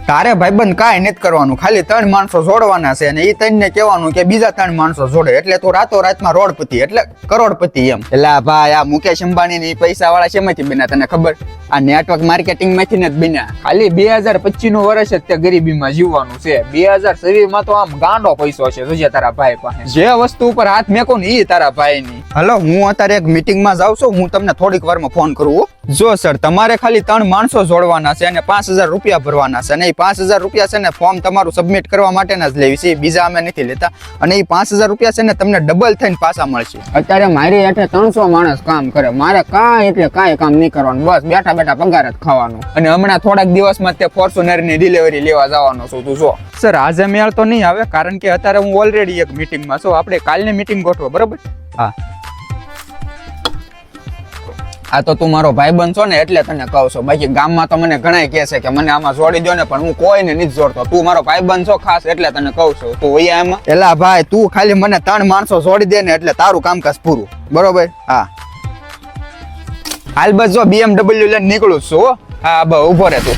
તારે ભાઈબંધ કાંઈ નથી કરવાનું, ખાલી 3 માણસો જોડવાના છે અને એ 3 ને કહેવાનું કે બીજા 3 માણસો જોડે, એટલે તું રાતો રાતમાં રોડપતિ એટલે કરોડપતિ એમ. એટલે ભાઈ આ મુકેશ અંબાણી ની પૈસા વાળા શેમાંથી બન્યા તને ખબર? આ નેટવર્ક માર્કેટિંગ માંથી જ બન્યા. ખાલી 2025 નું વર્ષ જ તે ગરીબીમાં જીવવાનું છે. 2026 માં તો આમ ગાંડો પૈસો છે જોજે તારા ભાઈ પાસે. જે વસ્તુ ઉપર હાથ મેકો ને એ તારા ભાઈ ની. હલો, હું અત્યારે એક મીટિંગ માં જાઉં છું, હું તમને થોડીક વારમાં ફોન કરું. જો સર, તમારે ખાલી 3 માણસો જોડવાના છે અને 5000 રૂપિયા ભરવાના છે, અને એ 5000 રૂપિયા છે ને ફોર્મ તમારું સબમિટ કરવા માટેના જ લેવી છે, બીજા અમે નથી લેતા. અને એ 5000 રૂપિયા છે ને તમને ડબલ થઈને પાછા મળશે. અત્યારે મારી હેઠે 300 માણસ કામ કરે, મારે કાંઈ એટલે કાંઈ કામ નહીં કરવાનું, બસ બેઠા બેઠા પગાર જ ખાવાનો. અને હમણાં થોડાક દિવસમાં તે ફોર્ચ્યુનર ની ડિલિવરી લેવા જવાનો છું. તું જો સર, આજે મેળ તો નહીં આવે, કારણ કે અત્યારે હું ઓલરેડી એક મીટિંગમાં છું. આપણે કાલની મીટિંગ ગોઠવો, બરાબર? હા. આ તો તું મારો ભાઈબંધ છો ને એટલે તને કહું છું, બાકી ગામમાં તો મને ઘણાય કહે છે કે મને આમાં જોડી દો ને, પણ હું કોઈને નથી જોડતો. તું મારો ભાઈબંધ છો ખાસ એટલે તને કહું છું. તું હોય એમાં એલા ભાઈ, તું ખાલી મને 3 માણસો જોડી દે ને એટલે તારું કામકાજ પૂરું, બરોબર? હા હાલ બસ જો BMW લઈને નીકળું છું. હા બસ ઉભો રહે તું.